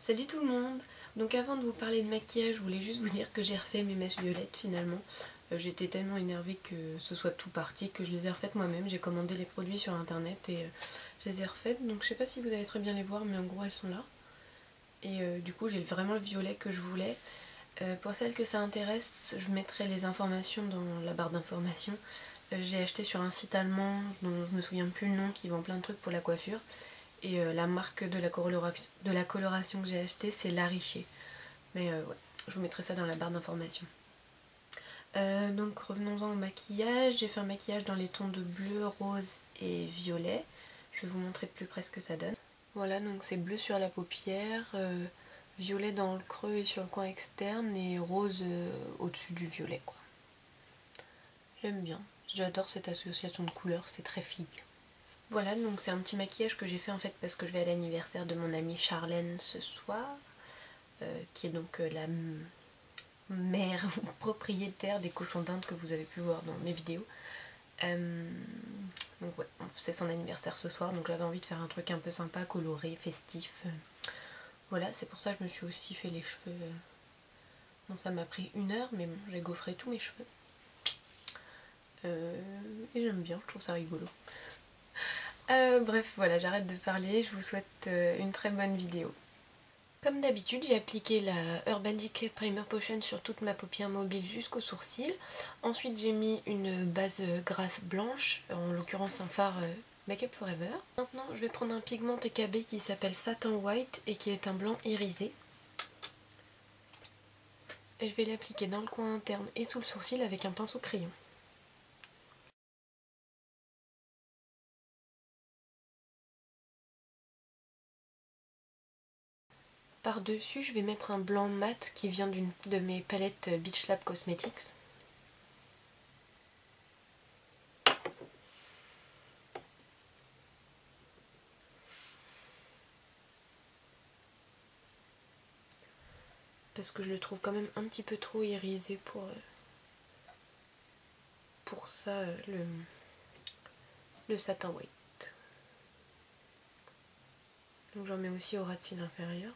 Salut tout le monde! Donc avant de vous parler de maquillage, je voulais juste vous dire que j'ai refait mes mèches violettes finalement. J'étais tellement énervée que ce soit tout parti que je les ai refaites moi-même. J'ai commandé les produits sur internet et je les ai refaites. Donc je sais pas si vous allez très bien les voir mais en gros elles sont là. Et du coup j'ai vraiment le violet que je voulais. Pour celles que ça intéresse, je mettrai les informations dans la barre d'informations. J'ai acheté sur un site allemand dont je me souviens plus le nom qui vend plein de trucs pour la coiffure. Et la marque de la coloration que j'ai acheté c'est La Richer. Mais ouais, je vous mettrai ça dans la barre d'informations. Donc revenons-en au maquillage. J'ai fait un maquillage dans les tons de bleu, rose et violet. Je vais vous montrer de plus près ce que ça donne. Voilà, donc c'est bleu sur la paupière, violet dans le creux et sur le coin externe et rose au-dessus du violet quoi. J'aime bien. J'adore cette association de couleurs, c'est très fille. Voilà, donc c'est un petit maquillage que j'ai fait en fait parce que je vais à l'anniversaire de mon amie Charlène ce soir, qui est donc la mère ou propriétaire des cochons d'Inde que vous avez pu voir dans mes vidéos. Donc ouais, c'est son anniversaire ce soir, donc j'avais envie de faire un truc un peu sympa, coloré, festif. Voilà, c'est pour ça que je me suis aussi fait les cheveux. Bon, ça m'a pris 1 heure, mais bon, j'ai gaufré tous mes cheveux. Et j'aime bien, je trouve ça rigolo. Bref, voilà, j'arrête de parler, je vous souhaite une très bonne vidéo. Comme d'habitude, j'ai appliqué la Urban Decay Primer Potion sur toute ma paupière mobile jusqu'au sourcil. Ensuite, j'ai mis une base grasse blanche, en l'occurrence un fard Make Up Forever. Maintenant, je vais prendre un pigment TKB qui s'appelle Satin White et qui est un blanc irisé. Et je vais l'appliquer dans le coin interne et sous le sourcil avec un pinceau crayon. Par-dessus, je vais mettre un blanc mat qui vient d'une de mes palettes Beach Lab Cosmetics. Parce que je le trouve quand même un petit peu trop irisé pour ça, le satin white. Donc j'en mets aussi au ras de cils inférieur.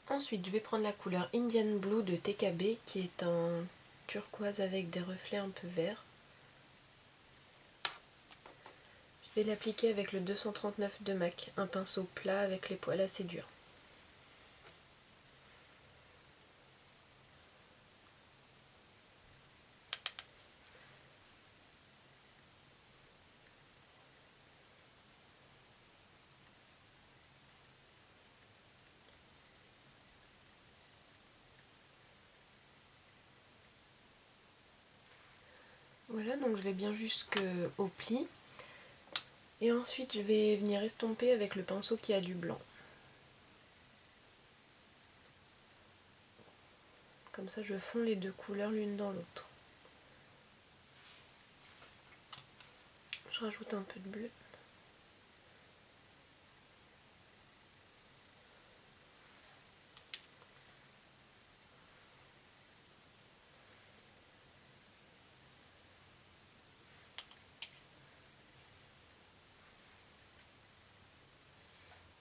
Ensuite, je vais prendre la couleur Indian Blue de TKB qui est un turquoise avec des reflets un peu verts. Je vais l'appliquer avec le 239 de MAC, un pinceau plat avec les poils assez durs. Voilà, donc je vais bien jusqu'au pli. Et ensuite je vais venir estomper avec le pinceau qui a du blanc. Comme ça je fonds les deux couleurs l'une dans l'autre. Je rajoute un peu de bleu.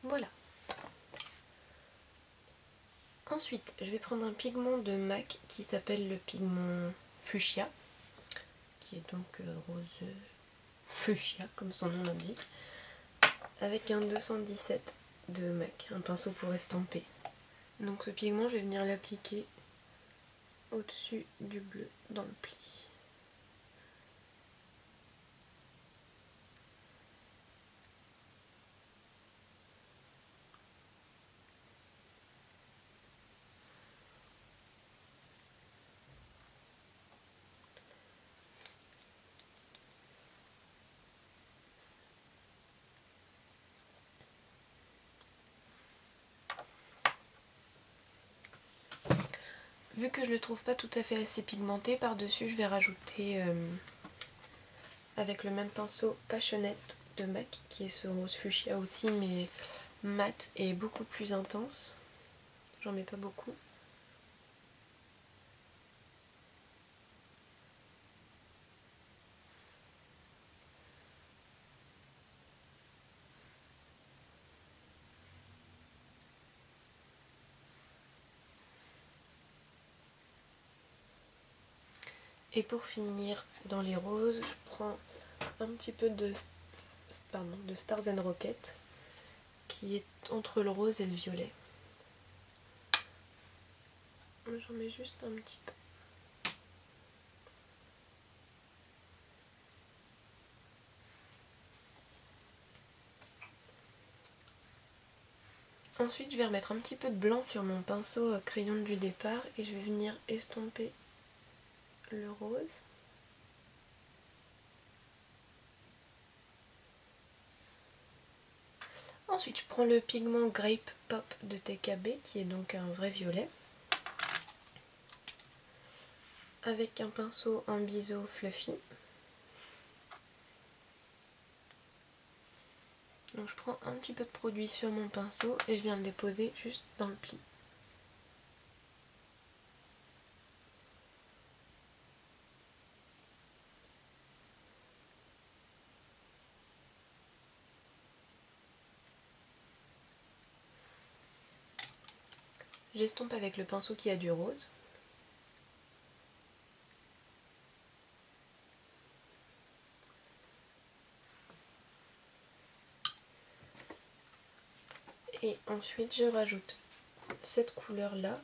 Voilà. Ensuite, je vais prendre un pigment de MAC qui s'appelle le pigment Fuchsia, qui est donc rose fuchsia, comme son nom l'indique, avec un 217 de MAC, un pinceau pour estomper. Donc ce pigment, je vais venir l'appliquer au-dessus du bleu dans le pli. Vu que je le trouve pas tout à fait assez pigmenté, par-dessus je vais rajouter avec le même pinceau Passionate de MAC, qui est ce rose fuchsia aussi, mais mat et beaucoup plus intense. J'en mets pas beaucoup. Et pour finir, dans les roses, je prends un petit peu de Stars and Rocket, qui est entre le rose et le violet. J'en mets juste un petit peu. Ensuite, je vais remettre un petit peu de blanc sur mon pinceau crayon du départ et je vais venir estomper le rose. Ensuite, je prends le pigment Grape Pop de TKB, qui est donc un vrai violet, avec un pinceau en biseau fluffy. Donc je prends un petit peu de produit sur mon pinceau et je viens le déposer juste dans le pli. J'estompe avec le pinceau qui a du rose. Et ensuite je rajoute cette couleur là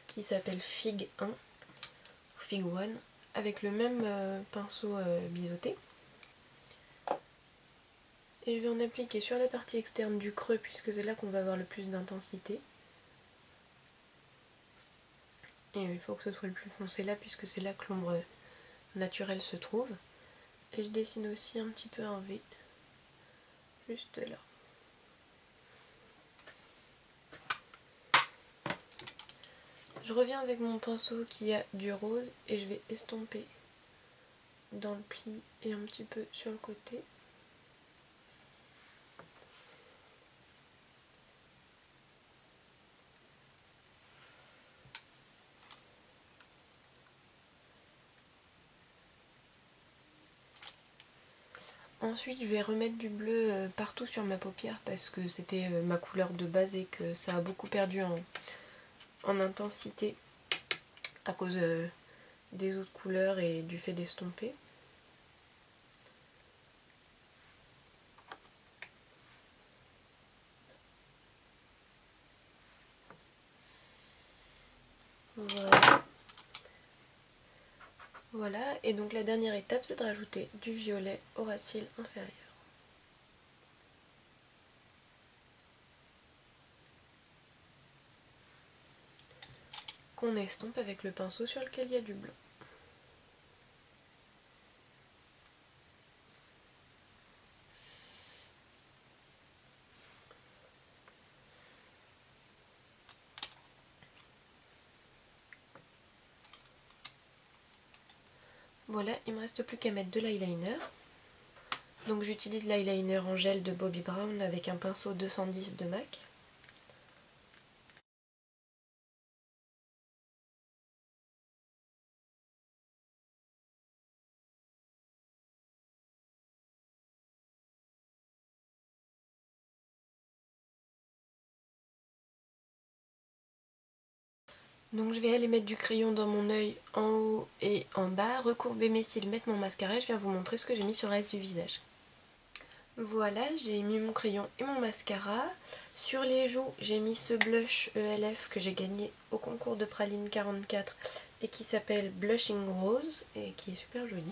qui s'appelle Fig 1 ou Fig 1 avec le même pinceau biseauté. Et je vais en appliquer sur la partie externe du creux puisque c'est là qu'on va avoir le plus d'intensité. Et il faut que ce soit le plus foncé là puisque c'est là que l'ombre naturelle se trouve. Et je dessine aussi un petit peu un V juste là. Je reviens avec mon pinceau qui a du rose et je vais estomper dans le pli et un petit peu sur le côté. Ensuite je vais remettre du bleu partout sur ma paupière parce que c'était ma couleur de base et que ça a beaucoup perdu en intensité à cause des autres couleurs et du fait d'estomper. Voilà. Voilà, et donc la dernière étape c'est de rajouter du violet au ras de cils inférieur. Qu'on estompe avec le pinceau sur lequel il y a du blanc. Voilà, il me reste plus qu'à mettre de l'eyeliner. Donc j'utilise l'eyeliner en gel de Bobbi Brown avec un pinceau 210 de MAC. Donc je vais aller mettre du crayon dans mon œil en haut et en bas, recourber mes cils, mettre mon mascara et je viens vous montrer ce que j'ai mis sur le reste du visage. Voilà, j'ai mis mon crayon et mon mascara. Sur les joues, j'ai mis ce blush ELF que j'ai gagné au concours de Praline 44 et qui s'appelle Blushing Rose et qui est super joli.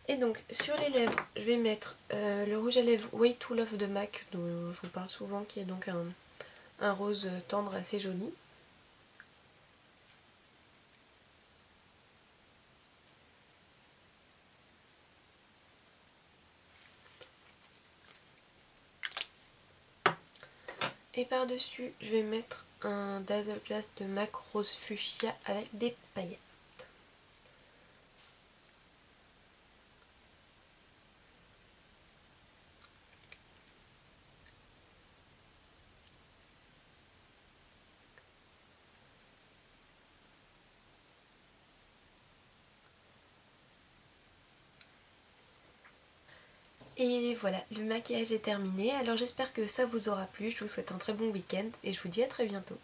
Et donc sur les lèvres, je vais mettre le rouge à lèvres Way to Love de MAC dont je vous parle souvent, qui est donc un rose tendre assez joli. Et par-dessus, je vais mettre un Dazzle Glass de MAC Rose Fuchsia avec des paillettes. Et voilà, le maquillage est terminé. Alors j'espère que ça vous aura plu. Je vous souhaite un très bon week-end et je vous dis à très bientôt.